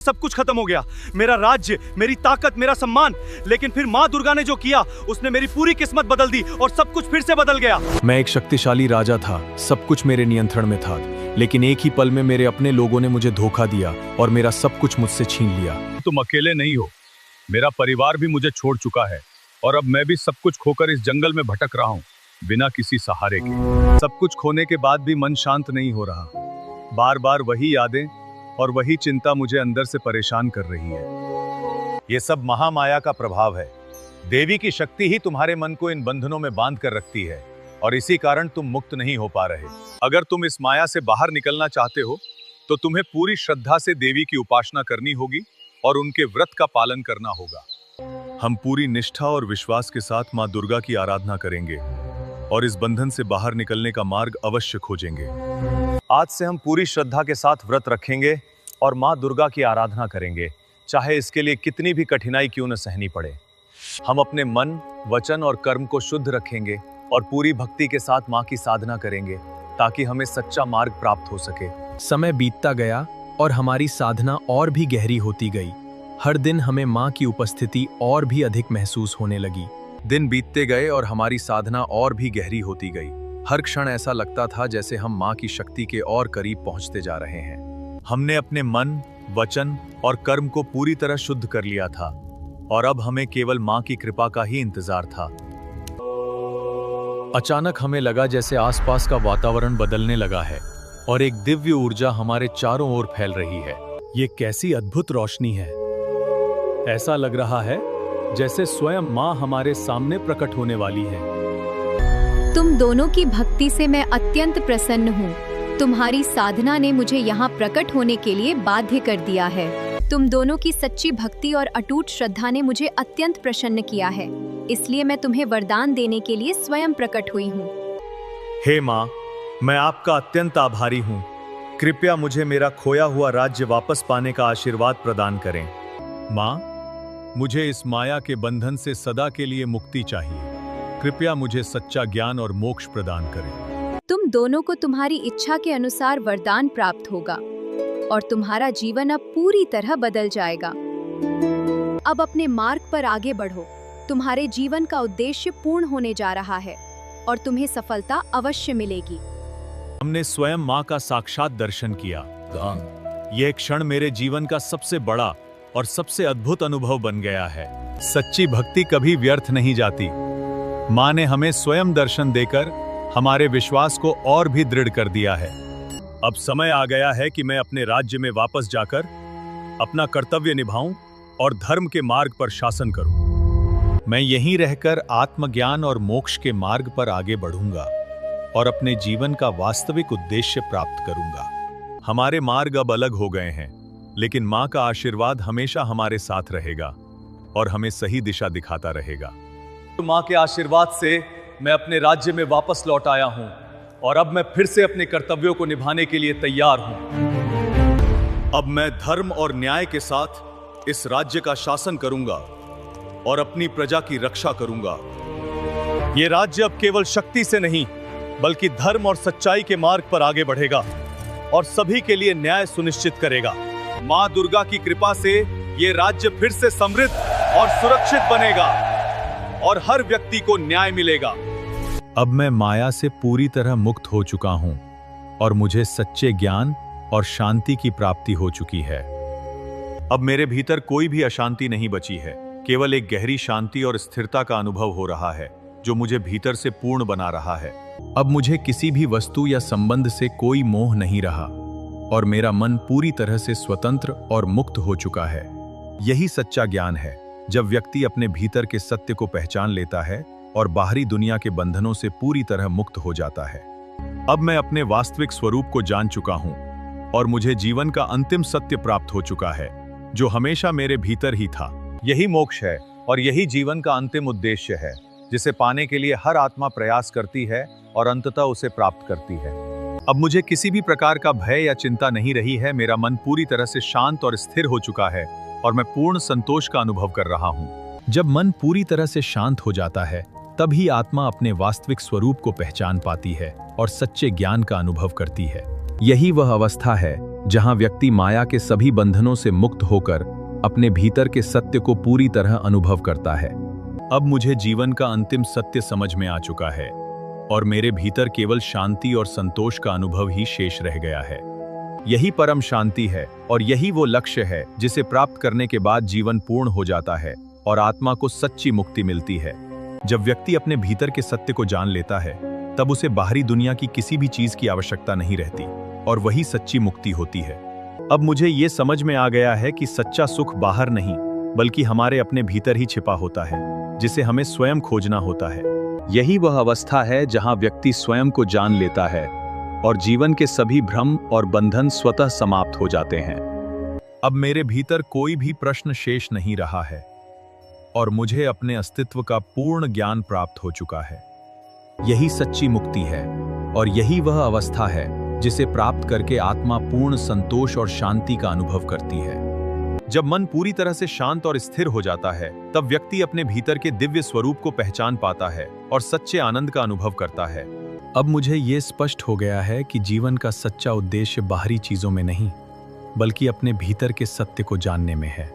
सब कुछ खत्म हो गया, मेरा राज्य, मेरी ताकत, मेरा सम्मान। लेकिन फिर माँ दुर्गा ने जो किया, उसने मेरी पूरी किस्मत बदल दी और सब कुछ फिर से बदल गया। मैं एक शक्तिशाली राजा था, सब कुछ मेरे नियंत्रण में था, लेकिन एक ही पल में मेरे अपने लोगों ने मुझे धोखा दिया और मेरा सब कुछ मुझसे छीन लिया। तुम अकेले नहीं हो, मेरा परिवार भी मुझे छोड़ चुका है और अब मैं भी सब कुछ खोकर इस जंगल में भटक रहा हूँ, बिना किसी सहारे के। सब कुछ खोने के बाद भी मन शांत नहीं हो रहा। बार बार वही यादें और वही चिंता मुझे अंदर से परेशान कर रही है। ये सब महामाया का प्रभाव है। देवी की शक्ति ही तुम्हारे मन को इन बंधनों में बांध कर रखती है और इसी कारण तुम मुक्त नहीं हो पा रहे। अगर तुम इस माया से बाहर निकलना चाहते हो तो तुम्हें पूरी श्रद्धा से देवी की उपासना करनी होगी और उनके व्रत का पालन करना होगा। हम पूरी निष्ठा और विश्वास के साथ माँ दुर्गा की आराधना करेंगे और इस बंधन से बाहर निकलने का मार्ग अवश्य खोजेंगे। आज से हम पूरी श्रद्धा के साथ व्रत रखेंगे और माँ दुर्गा की आराधना करेंगे, चाहे इसके लिए कितनी भी कठिनाई क्यों न सहनी पड़े। हम अपने मन, वचन और कर्म को शुद्ध रखेंगे और पूरी भक्ति के साथ माँ की साधना करेंगे ताकि हमें सच्चा मार्ग प्राप्त हो सके। समय बीतता गया और हमारी साधना और भी गहरी होती गई। हर दिन हमें माँ की उपस्थिति और भी अधिक महसूस होने लगी। दिन बीतते गए और हमारी साधना और भी गहरी होती गई। हर क्षण ऐसा लगता था जैसे हम माँ की शक्ति के और करीब पहुंचते जा रहे हैं। हमने अपने मन, वचन और कर्म को पूरी तरह शुद्ध कर लिया था और अब हमें केवल माँ की कृपा का ही इंतजार था। अचानक हमें लगा जैसे आसपास का वातावरण बदलने लगा है और एक दिव्य ऊर्जा हमारे चारों ओर फैल रही है। ये कैसी अद्भुत रोशनी है! ऐसा लग रहा है जैसे स्वयं माँ हमारे सामने प्रकट होने वाली है। तुम दोनों की भक्ति से मैं अत्यंत प्रसन्न हूँ। तुम्हारी साधना ने मुझे यहाँ प्रकट होने के लिए बाध्य कर दिया है। तुम दोनों की सच्ची भक्ति और अटूट श्रद्धा ने मुझे अत्यंत प्रसन्न किया है, इसलिए मैं तुम्हें वरदान देने के लिए स्वयं प्रकट हुई हूँ। हे माँ, मैं आपका अत्यंत आभारी हूँ। कृपया मुझे मेरा खोया हुआ राज्य वापस पाने का आशीर्वाद प्रदान करें। माँ, मुझे इस माया के बंधन से सदा के लिए मुक्ति चाहिए। कृपया मुझे सच्चा ज्ञान और मोक्ष प्रदान करें। तुम दोनों को तुम्हारी इच्छा के अनुसार वरदान प्राप्त होगा और तुम्हारा जीवन अब पूरी तरह बदल जाएगा। अब अपने मार्ग पर आगे बढ़ो। तुम्हारे जीवन का उद्देश्य पूर्ण होने जा रहा है और तुम्हें सफलता अवश्य मिलेगी। हमने स्वयं माँ का साक्षात दर्शन किया। यह क्षण मेरे जीवन का सबसे बड़ा और सबसे अद्भुत अनुभव बन गया है। सच्ची भक्ति कभी व्यर्थ नहीं जाती। माँ ने हमें स्वयं दर्शन देकर हमारे विश्वास को और भी दृढ़ कर दिया है। अब समय आ गया है कि मैं अपने राज्य में वापस जाकर अपना कर्तव्य निभाऊं और धर्म के मार्ग पर शासन करूं। मैं यहीं रहकर आत्मज्ञान और मोक्ष के मार्ग पर आगे बढ़ूंगा और अपने जीवन का वास्तविक उद्देश्य प्राप्त करूंगा। हमारे मार्ग अब अलग हो गए हैं, लेकिन माँ का आशीर्वाद हमेशा हमारे साथ रहेगा और हमें सही दिशा दिखाता रहेगा। तो माँ के आशीर्वाद से मैं अपने राज्य में वापस लौट आया हूँ और अब मैं फिर से अपने कर्तव्यों को निभाने के लिए तैयार हूँ। अब मैं धर्म और न्याय के साथ इस राज्य का शासन करूंगा और अपनी प्रजा की रक्षा करूंगा। ये राज्य अब केवल शक्ति से नहीं, बल्कि धर्म और सच्चाई के मार्ग पर आगे बढ़ेगा और सभी के लिए न्याय सुनिश्चित करेगा। माँ दुर्गा की कृपा से ये राज्य फिर से समृद्ध और सुरक्षित बनेगा और हर व्यक्ति को न्याय मिलेगा। अब मैं माया से पूरी तरह मुक्त हो चुका हूँ और मुझे सच्चे ज्ञान और शांति की प्राप्ति हो चुकी है। अब मेरे भीतर कोई भी अशांति नहीं बची है, केवल एक गहरी शांति और स्थिरता का अनुभव हो रहा है जो मुझे भीतर से पूर्ण बना रहा है। अब मुझे किसी भी वस्तु या संबंध से कोई मोह नहीं रहा और मेरा मन पूरी तरह से स्वतंत्र और मुक्त हो चुका है। यही सच्चा ज्ञान है, जब व्यक्ति अपने भीतर के सत्य को पहचान लेता है और बाहरी दुनिया के बंधनों से पूरी तरह मुक्त हो जाता है। अब मैं अपने वास्तविक स्वरूप को जान चुका हूँ और मुझे जीवन का अंतिम सत्य प्राप्त हो चुका है, जो हमेशा मेरे भीतर ही था। यही मोक्ष है और यही जीवन का अंतिम उद्देश्य है, जिसे पाने के लिए हर आत्मा प्रयास करती है और अंततः उसे प्राप्त करती है। अब मुझे किसी भी प्रकार का भय या चिंता नहीं रही है। मेरा मन पूरी तरह से शांत और स्थिर हो चुका है और मैं पूर्ण संतोष का अनुभव कर रहा हूँ। जब मन पूरी तरह से शांत हो जाता है, तभी आत्मा अपने वास्तविक स्वरूप को पहचान पाती है और सच्चे ज्ञान का अनुभव करती है। यही वह अवस्था है जहां व्यक्ति माया के सभी बंधनों से मुक्त होकर अपने भीतर के सत्य को पूरी तरह अनुभव करता है। अब मुझे जीवन का अंतिम सत्य समझ में आ चुका है और मेरे भीतर केवल शांति और संतोष का अनुभव ही शेष रह गया है। यही परम शांति है और यही वो लक्ष्य है जिसे प्राप्त करने के बाद जीवन पूर्ण हो जाता है और आत्मा को सच्ची मुक्ति मिलती है। जब व्यक्ति अपने भीतर के सत्य को जान लेता है, तब उसे बाहरी दुनिया की किसी भी चीज की आवश्यकता नहीं रहती और वही सच्ची मुक्ति होती है। अब मुझे ये समझ में आ गया है कि सच्चा सुख बाहर नहीं, बल्कि हमारे अपने भीतर ही छिपा होता है, जिसे हमें स्वयं खोजना होता है। यही वह अवस्था है जहां व्यक्ति स्वयं को जान लेता है और जीवन के सभी भ्रम और बंधन स्वतः समाप्त हो जाते हैं। अब मेरे भीतर कोई भी प्रश्न शेष नहीं रहा है और मुझे अपने अस्तित्व का पूर्ण ज्ञान प्राप्त हो चुका है। यही सच्ची मुक्ति है और यही वह अवस्था है जिसे प्राप्त करके आत्मा पूर्ण संतोष और शांति का अनुभव करती है। जब मन पूरी तरह से शांत और स्थिर हो जाता है, तब व्यक्ति अपने भीतर के दिव्य स्वरूप को पहचान पाता है और सच्चे आनंद का अनुभव करता है। अब मुझे ये स्पष्ट हो गया है कि जीवन का सच्चा उद्देश्य बाहरी चीजों में नहीं, बल्कि अपने भीतर के सत्य को जानने में है।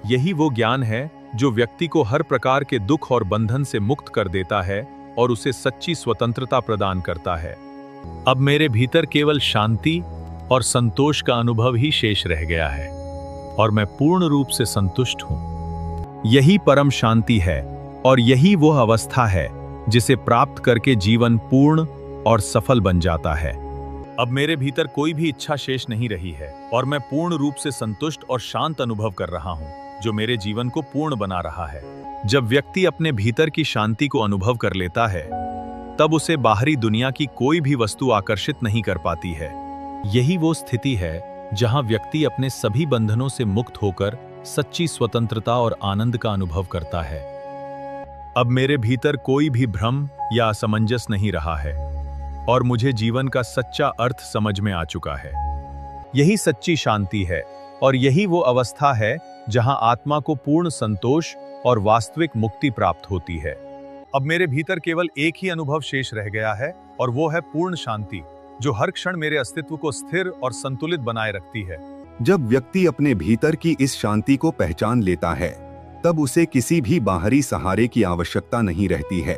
यही वो ज्ञान है जो व्यक्ति को हर प्रकार के दुख और बंधन से मुक्त कर देता है और उसे सच्ची स्वतंत्रता प्रदान करता है। अब मेरे भीतर केवल शांति और संतोष का अनुभव ही शेष रह गया है और मैं पूर्ण रूप से संतुष्ट हूं। यही परम शांति है और यही वो अवस्था है जिसे प्राप्त करके जीवन पूर्ण और सफल बन जाता है। अब मेरे भीतर कोई भी इच्छा शेष नहीं रही है और मैं पूर्ण रूप से संतुष्ट और शांत अनुभव कर रहा हूं, जो मेरे जीवन को पूर्ण बना रहा है। जब व्यक्ति अपने भीतर की शांति को अनुभव कर लेता है, तब उसे बाहरी दुनिया की कोई भी वस्तु आकर्षित नहीं कर पाती है। यही वो स्थिति है जहां व्यक्ति अपने सभी बंधनों से मुक्त होकर सच्ची स्वतंत्रता और आनंद का अनुभव करता है। अब मेरे भीतर कोई भी भ्रम या असमंजस नहीं रहा है और मुझे जीवन का सच्चा अर्थ समझ में आ चुका है। यही सच्ची शांति है और यही वो अवस्था है जहां आत्मा को पूर्ण संतोष और वास्तविक मुक्ति प्राप्त होती है। अब मेरे भीतर केवल एक ही अनुभव शेष रह गया है और वो है पूर्ण शांति, जो हर क्षण मेरे अस्तित्व को स्थिर और संतुलित बनाए रखती है। जब व्यक्ति अपने भीतर की इस शांति को पहचान लेता है, तब उसे किसी भी बाहरी सहारे की आवश्यकता नहीं रहती है।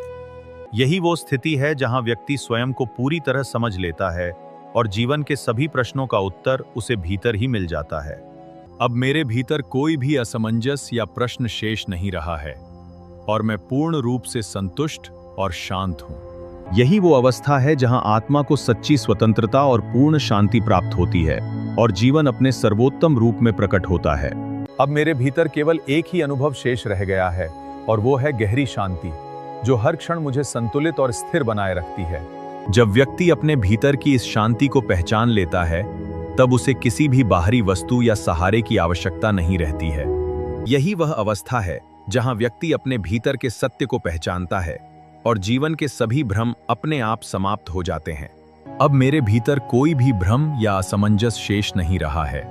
यही वो स्थिति है जहां व्यक्ति स्वयं को पूरी तरह समझ लेता है और जीवन के सभी प्रश्नों का उत्तर उसे भीतर ही मिल जाता है। अब मेरे भीतर कोई भी असमंजस या प्रश्न शेष नहीं रहा है और मैं पूर्ण रूप से संतुष्ट और शांत हूं। यही वो अवस्था है जहां आत्मा को सच्ची स्वतंत्रता और पूर्ण शांति प्राप्त होती है और जीवन अपने सर्वोत्तम रूप में प्रकट होता है। अब मेरे भीतर केवल एक ही अनुभव शेष रह गया है और वो है गहरी शांति, जो हर क्षण मुझे संतुलित और स्थिर बनाए रखती है। जब व्यक्ति अपने भीतर की इस शांति को पहचान लेता है, तब उसे किसी भी बाहरी वस्तु या सहारे की आवश्यकता नहीं रहती है। यही वह अवस्था है जहां व्यक्ति अपने भीतर के सत्य को पहचानता है और जीवन के सभी भ्रम अपने आप समाप्त हो जाते हैं। अब मेरे भीतर कोई भी भ्रम या असमंजस शेष नहीं रहा है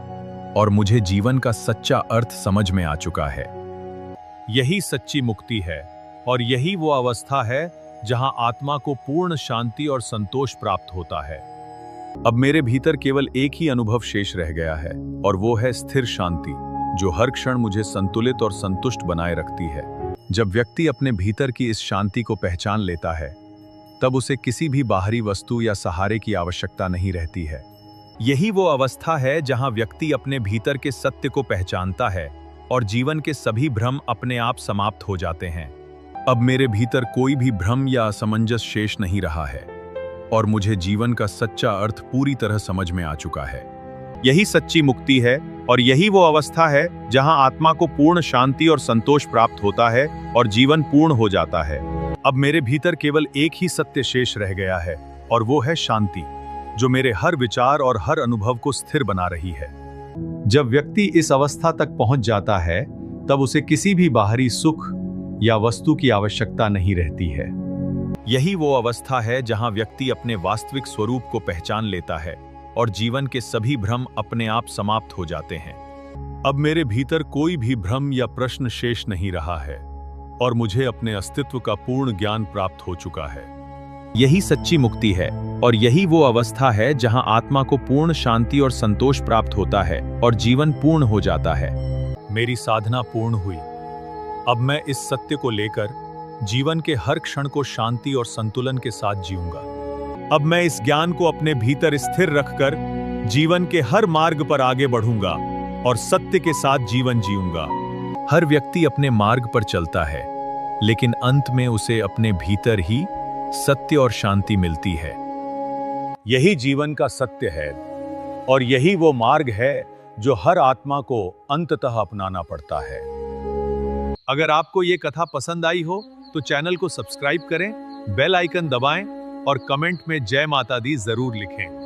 और मुझे जीवन का सच्चा अर्थ समझ में आ चुका है। यही सच्ची मुक्ति है और यही वो अवस्था है जहां आत्मा को पूर्ण शांति और संतोष प्राप्त होता है। अब मेरे भीतर केवल एक ही अनुभव शेष रह गया है और वो है स्थिर शांति, जो हर क्षण मुझे संतुलित और संतुष्ट बनाए रखती है। जब व्यक्ति अपने भीतर की इस शांति को पहचान लेता है, तब उसे किसी भी बाहरी वस्तु या सहारे की आवश्यकता नहीं रहती है। यही वो अवस्था है जहां व्यक्ति अपने भीतर के सत्य को पहचानता है और जीवन के सभी भ्रम अपने आप समाप्त हो जाते हैं। अब मेरे भीतर कोई भी भ्रम या असमंजस शेष नहीं रहा है और मुझे जीवन का सच्चा अर्थ पूरी तरह समझ में आ चुका है। यही सच्ची मुक्ति है और यही वो अवस्था है जहां आत्मा को पूर्ण शांति और संतोष प्राप्त होता है और जीवन पूर्ण हो जाता है। अब मेरे भीतर केवल एक ही सत्य शेष रह गया है और वो है शांति, जो मेरे हर विचार और हर अनुभव को स्थिर बना रही है। जब व्यक्ति इस अवस्था तक पहुंच जाता है, तब उसे किसी भी बाहरी सुख या वस्तु की आवश्यकता नहीं रहती है। यही वो अवस्था है जहां व्यक्ति अपने वास्तविक स्वरूप को पहचान लेता है और जीवन के सभी भ्रम अपने आप समाप्त हो जाते हैं। अब मेरे भीतर कोई भी भ्रम या प्रश्न शेष नहीं रहा है और मुझे अपने अस्तित्व का पूर्ण ज्ञान प्राप्त हो चुका है। यही सच्ची मुक्ति है और यही वो अवस्था है जहां आत्मा को पूर्ण शांति और संतोष प्राप्त होता है और जीवन पूर्ण हो जाता है। मेरी साधना पूर्ण हुई। अब मैं इस सत्य को लेकर जीवन के हर क्षण को शांति और संतुलन के साथ जीऊंगा। अब मैं इस ज्ञान को अपने भीतर स्थिर रखकर जीवन के हर मार्ग पर आगे बढ़ूंगा और सत्य के साथ जीवन जीऊंगा। हर व्यक्ति अपने मार्ग पर चलता है, लेकिन अंत में उसे अपने भीतर ही सत्य और शांति मिलती है। यही जीवन का सत्य है और यही वो मार्ग है जो हर आत्मा को अंततः अपनाना पड़ता है। अगर आपको ये कथा पसंद आई हो तो चैनल को सब्सक्राइब करें, बेल आइकन दबाएं और कमेंट में जय माता दी जरूर लिखें।